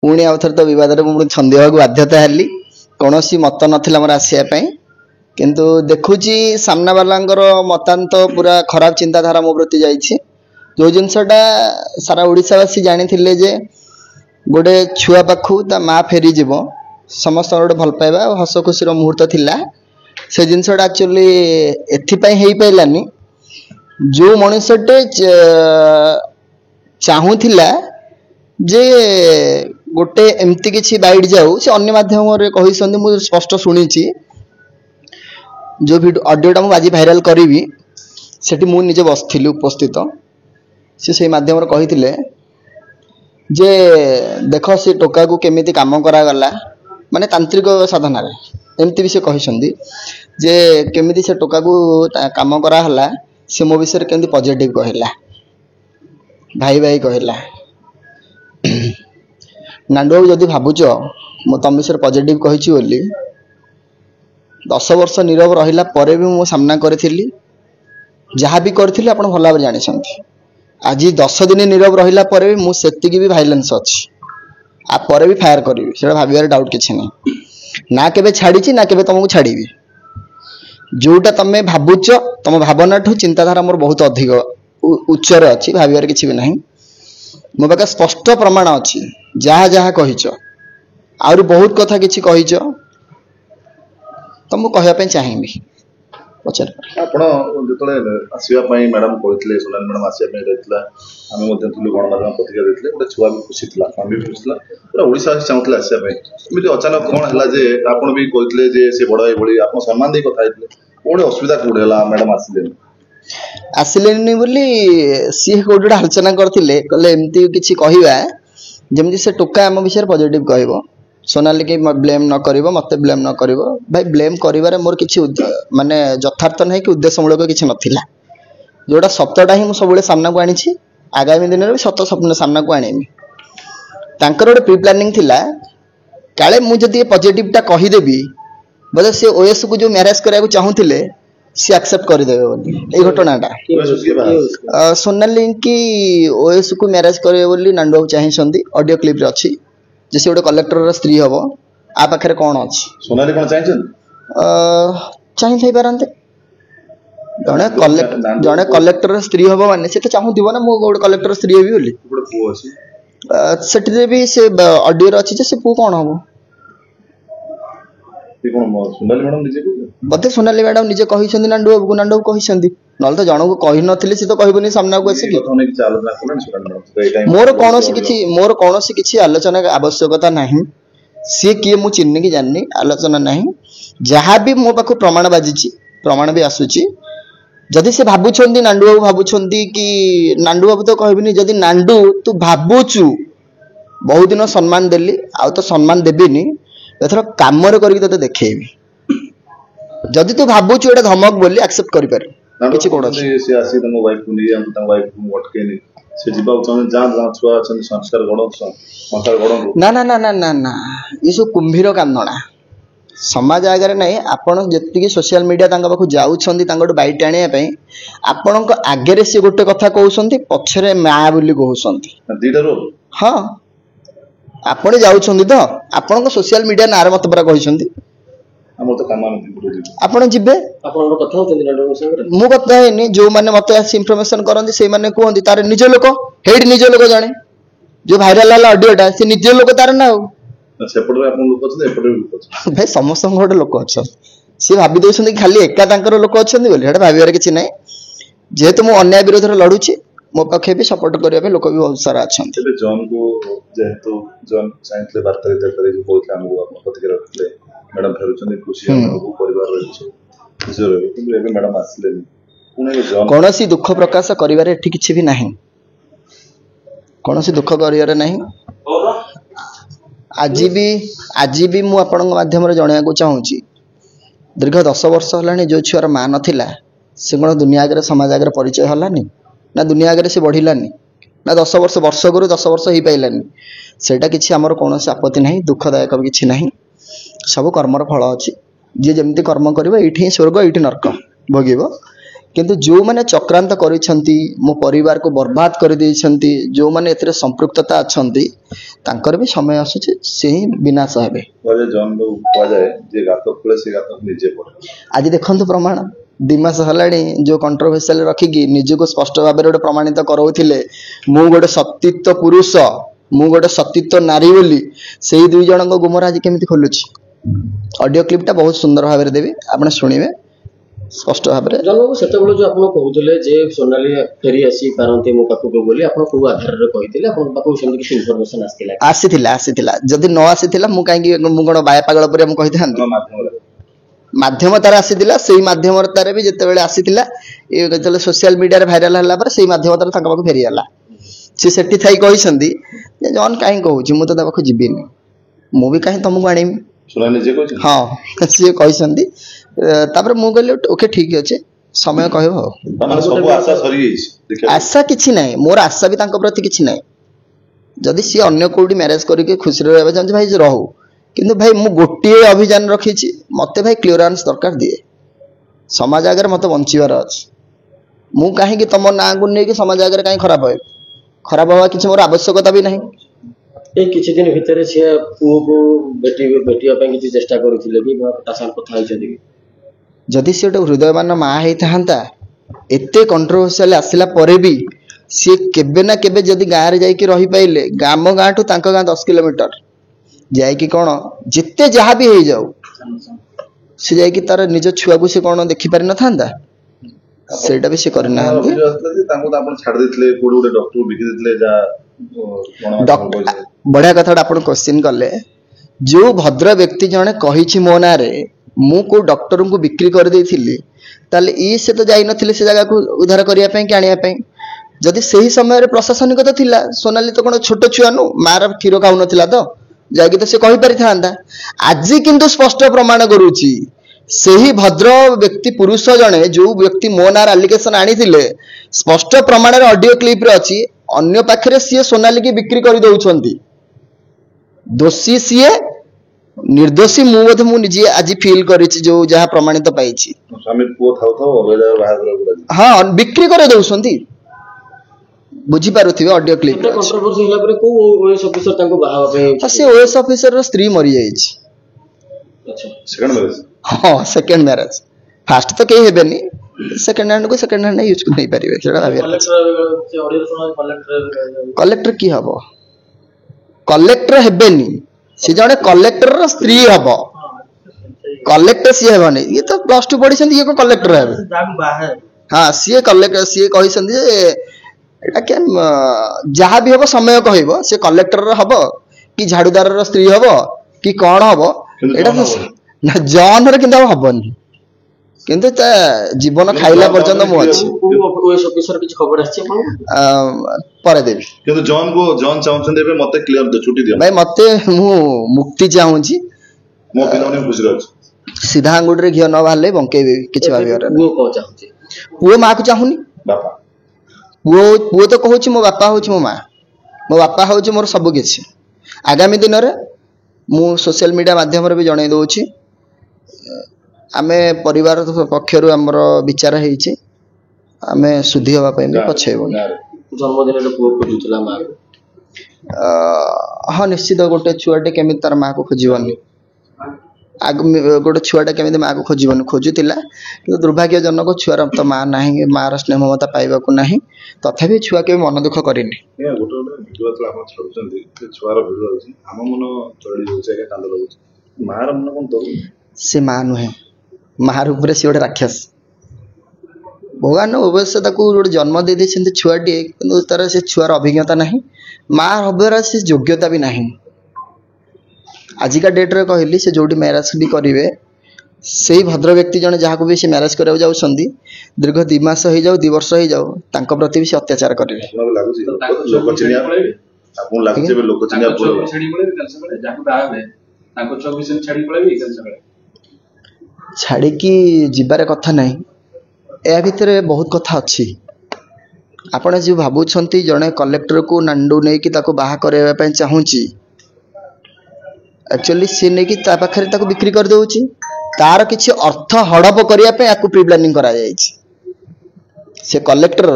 पुणी आउ थरे तो विवाद मुझे छंदी होगा बाध्यता हेली कौन मत नाला मोर आसवाई किंतु देखुची सामना वालांकर मतांत पूरा खराब चिंताधारा मो प्रति जाइए जो जिनसटा सारा ओडिशावासी जानी थे जे गोटे छुआ पाखु ता माँ फेरी जीव समस्त गोटे भल पाइबा हस खुशी मुहूर्त थिला से जिनसटा एक्चुअली एथिपाई हो पाइलानी जो मनुष्यटे चाहूला जे गोटे एमती किसी बाइट जाऊ से अन्य माध्यम कहते मुझे स्पष्ट शुणी जो ऑडियोटा मुझे आज भाइराल करी सेठी मु निजे बसथिली उपस्थित से माध्यम कही जे देख से टोका को केमिति काम करागला माने तांत्रिक साधन एमती भी से कहते जे केमिति से टोका को काम कराला से मो विषय केमती पॉजिटिव कहला भाई भाई कहला नांडू बाबू जदि भावुच मु तुम विषय पॉजिटिव कही बोली 10 वर्ष नीरव रहिला परे भी मु सामना करी जहाँ भी करी आप भल भाव जानी आज 10 दिन नीरव रहिला परे भी मुझे भी भाइलेंस अच्छी आ परे भी फायर करी से भाव डाउट किसी नहीं ना केबे छाड़ी ना केबे तुमको छाड़ी जोटा तुम भावुच तुम भावना ठू चिंताधारा मोर बहुत अधिक उच्चर अच्छी भावार किसी भी नहीं मो पाखे स्पष्ट प्रमाण अच्छी जहाँ जहाँ कहीच आहुरी बहुत कथा किसी कहीच तो मुझे कहवाई चाहिए पचार आपण जो आसवाई मैडम कहते सोनाली मैडम आसवाई रही आम गणमाध्यम प्रतिक्रिया देते गोटे छुआ भी खुशी था फैमिली भी खुशी पूरा ओडिशा चाहूले आसवाई एमती अचानक कौन है जे आपड़ भी कहते से बड़ भाई भाई आप सम्मान दे कथा कौटे असुविधा कौटे है मैडम आसिले बोली सी कौटे आलोचना करते एमती किसी कहवा जमी से टोका आम विषय पॉजिटिव कह सोनाली की ब्लेम न कर मत ब्लेम न कर भाई ब्लेम कर मोर किसी माने यथार्थ नहीं कि उद्देश्यमूलक किसी नाला जोटा सत्यटा ही मुझे सब सामना को आनी आगामी दिन में सत स्वप्न सामना को आनी गोटे प्री प्लानिंग थिला काले मुझे पॉजिटिवटा कहीदेवी बोले सी ओएस को जो मैरेज कराया चाहूले सी एक्सेप्ट करदेवे बोली ये घटनाटा सोनाली की ओएस को मैरेज करे बोली नांडू बाबू चाहिए ऑडियो क्लिप रे अच्छी जैसे गोटे कलेक्टर स्त्री हम आ पाखे कौन अच्छी सोनाली कौन चाहिए पारते जड़े कलेक्टर स्त्री हम माने से तो चाहूब ना मु गोटे कलेक्टर स्त्री हेबी बोली से भी से ऑडियो अच्छी से पु कौन हम बोधे सोनाली मैडम निजे कही नांडू बाबू को नांडू बाबू कही ना तो जन को कही नी सी तो कहबनी सामना को आसिक मोर कौन किसी आलोचना आवश्यकता नहीं सी किए मु चिन्ह की जाननी आलोचना नहीं जहाँ भी मो पाख प्रमाण बाजी प्रमाण भी आसूची जदि से भावुंट नांडू बाबू भावुंट कि नांडू बाबू तो कहबिनी जदि नांडू तू भावुचु बहुत दिन सम्मान देली आ तो सम्मान देवीनि एथर काम करके देखेबी जदि तू भावुचु एटा धमक बोली एक्सेप्ट करि पारे किछि कोन अछि से आसी तम वाइफ को नहीं हम तम वाइफ को अटकेनी से जीवा चाहे जहाँ छुआ अच्छा संस्कार गण संस्कार गण ना ना ना ना ना ना ये सब कुंभीर कांदना समाज आगे नहीं आपण जी सोशल मीडिया पाखु जाऊँ बैट आने आपण आगे सी गोटे कथा कहते पछरे माँ बोली कहते हाँ आपण जाऊँ तो आपण सोशल मीडिया ना मत परा कहते आपण जीवे मु कथा है जो मैंने मत इनफर्मेशन करते से कहते तार निज लोक हेड निज लोक जाने जो भाइराल है ऑडियोटा से निज लोक तार ना भाई समस्त गोटे लोक अच्छा सी भावी दौरान खाली एका लोक अच्छा भाव किसी ना जेहेतु मुझे अन्याय विरोध में लड़ुची मो पाखे भी सपोर्ट करने लोक भी बहुत सारा अच्छा मैडम फेरुचंदी खुशी परिवार कौन सी दुख प्रकाश करिवारे एठी किछि भी नहीं कौन सी दुख करिवारे नहीं आज भी मु आपन माध्यम रे जणिया को चाहूची दीर्घ 10 वर्ष हलानी जो छुआर मां नथिला से कोन दुनिया आगे समाज आगे परिचय हलानी ना दुनिया आगे से बढ़िलानी ना 10 वर्ष गुरु 10 वर्ष ही पाइलानी सेटा किछि हमर कौन सी आपत्ति नहीं दुखदायक भी किछि नहीं सब कर्मर फल अच्छी जी जमी कर्म कर स्वर्ग ये नरक भोग किंतु जो माने चक्रांत करिसेंती मो परिवार को बर्बाद कर देइसेंती जो माने एतरे संपृक्तता अछंती तांकर भी समय आसुचे से ही विनाश हेबे बोले जॉन को कहा जाए जे गात खोले से गात नीचे पड़े आज देखंतु प्रमाण 2 मास हलाणी जो कंट्रोवर्शियल रखिकी निज को स्पष्ट भाव में प्रमाणित करौथिले मु गोटे सतीत्व पुरुष मु गोटे सतीत्व नारी बोली से ही 2 जन को गुमर आज केमिति खोलुची ऑडियो क्लिपटा बहुत सुंदर भाव में देबी आपण सुनिबे स्पष्ट भाव में जनबाबू सेतेबेले जो आपण कहउतले जे सोनाली फेरी आसी पारंती मो पाखु को बोली आपण को आधार रे कहितले आपण पाखु सेमि किछ इन्फॉर्मेशन आसीथिला जदि न आसीथिला मु काई मु कोन बाय पागल पर हम कहिथान माध्यम तार आसीथिला सेही माध्यम तार भी जेतेबेले आसीथिला ए जले सोशल मीडिया रे वायरल हला पर सेही माध्यम तार ताका पाखु फेरी हला से सेठी थाई कहिसंदी जे जॉन काई कहउची मु तो ता पाखु जिबिनी मु भी काई तुमको आनीमी सुनानी जे कहछि हां से कहिसंदी तापर मु कहले ओके ठीक अछि समय कहबो माने सब आशा सरी गई आशा किछि नाही मोर आशा भी तांको प्रति किछि नाही जदि सी अन्य कोडी मैरिज करके खुशी रहबा चाहन्छ भाई रहू किंतु भाई मु गोटिए अभियान रखिछि मते भाई क्लियरेंस दरकार दिए समाज आगर मते बंचिबार अछि मु काहे कि तम ना को नै कि समाज आगर काहे खराब होवा किछि मोर आवश्यकता भी नाही ए किछि दिन भितरे से पुओ को बेटिया पे किछि चेष्टा करिथिले कि तासा कथा होई छथि जदि से हृदयमान मा हेई थांता एते कंट्रोवर्शियल आसिला परे भी सी केबे ना केबे जदि गाँ रे जाई कि रही पाइले गाम गाँ टू तांका गाँ 10 किलोमीटर जाई कि कोन जिते जहा भी हेई जाऊ से जाई कि तार निज छुआ को से कोन देखि पारि न थांता सेटा भी से करना तांको त आपण छाड़ देथिले कोड गोटे डॉक्टर बिकि देथिले जा बढ़िया कथा आपण क्वेश्चन करले जो भद्र व्यक्ति जने कहिछि मो ना रे मु को डॉक्टर को बिक्री कर देथिली ताले ई से तो जाई नथिले से जगह को उद्धार करिया पई कि आनिया पई जदि सही समय रे प्रशासनिक तो थिला सोनाली तो कोन छोट छुआ नु मार खीरो खाउ नथिला तो जाकी तो से कहि पारि थांदा आज किंतु स्पष्ट प्रमाण करूची सही भद्र व्यक्ति पुरुष जने जो व्यक्ति मो नार एलिगेशन आनी थिले स्पष्ट प्रमाण रे ऑडियो क्लिप रे अछि अन्य पाखरे सी सोनाली की बिक्री कर दउछंती दोषी सी निर्दोषी मु बोध मु निजे आज फील करिछि जो जहा प्रमाणित पाइछि स्वामी पुओ थाउ थाउ अबेदा बाहर हां बिक्री करे दउछंती बुझी पारुथिबे ऑडियो क्लिप रे कंट्रोवर्सी होला पर को ओएस ऑफिसर तांको बाहावा पे से ओएस ऑफिसर रो स्त्री मरि जाइछि अच्छा सेकंड मैरिज हां सेकंड मैरिज फर्स्ट तो केही हेबेनी सेकंड हैंड को सेकंड हैंड यूज नहीं पारिबे सेटा भाबिया कलेक्टर की हबो कलेक्टर हेबेनी से जने कलेक्टर रो स्त्री हबो कलेक्टर सी हेबनी ये तो प्लस 2 पढी छथि ये को कलेक्टर हेबे हां सी कलेक्टर सी कहि छथि जे एटा के जहा भी हबो समय कहइबो से कलेक्टर रो हबो कि झाड़ूदार रो स्त्री हबो कि कोन हबो एटा ना जॉन रे किंतु हबनी किंतु ता जीवन खाइला पर्यंत मु अछि ओएस ऑफिसर किछ खबर आछि अपन परे देबी किंतु जॉन चाहउछन देबे मते क्लियर दे छुट्टी दियो भाई मते मु मुक्ति चाहूची मो पिनौनी खुशी रहछ सीधा अंगुड रे घियो न बाहले बंकेबे किछ भाबियर वो को चाहूची पुओ मां को चाहूनी बापा पुओ तो कहूची मो बापा होची मो मां मो बापा होची मोर सब किछ आगामी दिन रे मु सोशल मीडिया माध्यम रे भी जणै दोची आमे परिवार पक्षरु हमर विचार हेइछि आमे सुधी होबा पय पछेबो जन्मदिन रे पुओ खोजुतला मां हां निश्चित गोटे छुआटे केमि तार मां को खोजिबनी गोटे छुआटा केमि मां को खोजिबनी खोजुतिला कि दुर्भाग्यजनक छुआर तो मां नाही मार स्नेह ममता पाइबा को नाही तथापि छुआ के मन दुख करिनी ए गोटे वीडियो तला हम छडुचंदी कि छुआर वीडियो अछि हम मन चली होछै के कांद लगुछ मार मन कोन तो से मां नुहे मार ऊपर से गोटे राक्षस भगवान अवश्य ताकू गोटे जन्म दे देछन्ते छुआटी किंतु तार से छुआर अभिज्ञता नाही मां हबर से योग्यता भी नाही आजिका डेट रे कहली से जोडी मैरिज भी करिवे सेही भद्र व्यक्ति जने जहा को भी से मैरिज करबा जाउछंदी दीर्घ 2 मास हो जाऊ 2 वर्ष हो जाऊ तांको प्रति भी से अत्याचार करिवे हमरा लागुची लोक चिनिया आपन लागुची बे लोक चिनिया पुरो छडी पळे कल सगळे जाको बावे तांको 24 छडी पळे कल सगळे छाड़ी की जिबार कथा नहीं ए भितरे बहुत कथा अच्छी आपण जो भाबुछंती जने कलेक्टर को नांडू नै कि ताको बाहा करबा पय चाहूची एक्चुअली से नै कि ता पाखरे ताको बिक्री कर देउची तार किछि अर्थ हड़प करिया पे आकु प्री प्लानिंग करा जायछि से कलेक्टर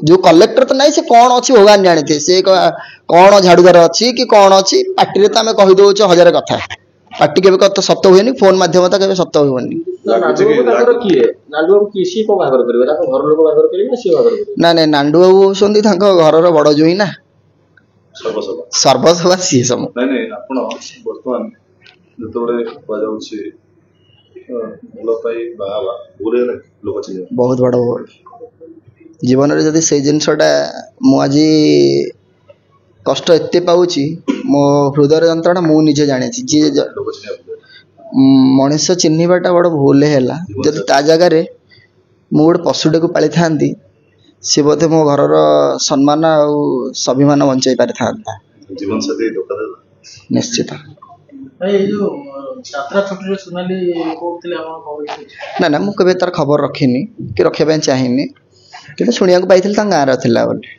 जो कलेक्टर तो नहीं से कौन अच्छी भगवान जानी से कौन झाड़ूदार अच्छी कि कौन अच्छी पार्टी तो आम कहीदे 1000 कथा पार्टी के तो सत्य हुए फोन माध्यम के सत्य हुए ना ना नांडू बाबू होती घर बड़ जोई ना सर्वसभा सी सब ନାଇଁ ନାଇଁ ଆପଣ ବର୍ତ୍ତମାନ ଯେତେବେଳେ କୁହାଯାଉଛି ଭଲ ପାଇ ବାହା ହେବା ଭୁଲ ହେଲେ ଲୋକ ଚିହ୍ନିବେ बहुत बड़ भूल जीवन रे जदि से जिनसटा मु आज कष्ट एते पाउची मो हृदय जंत्रणा मु निजे जाने जी ଲୋକ ଚିହ୍ନିବେ मनीष चिन्हवाटा बड़ भूल है जदि ता जगह मु गोटे पशुटे को पाली था सी बोधे मो घर सम्मान आ स्वाभिमान बंचाई पारि था ଜୀବନ ସାଥୀ ଧୋକା ଦେଲା निश्चित ना ना मुझे तार खबर रखिनी कि रखा चाहिए कि शुणा पाई गाँव रहा बोली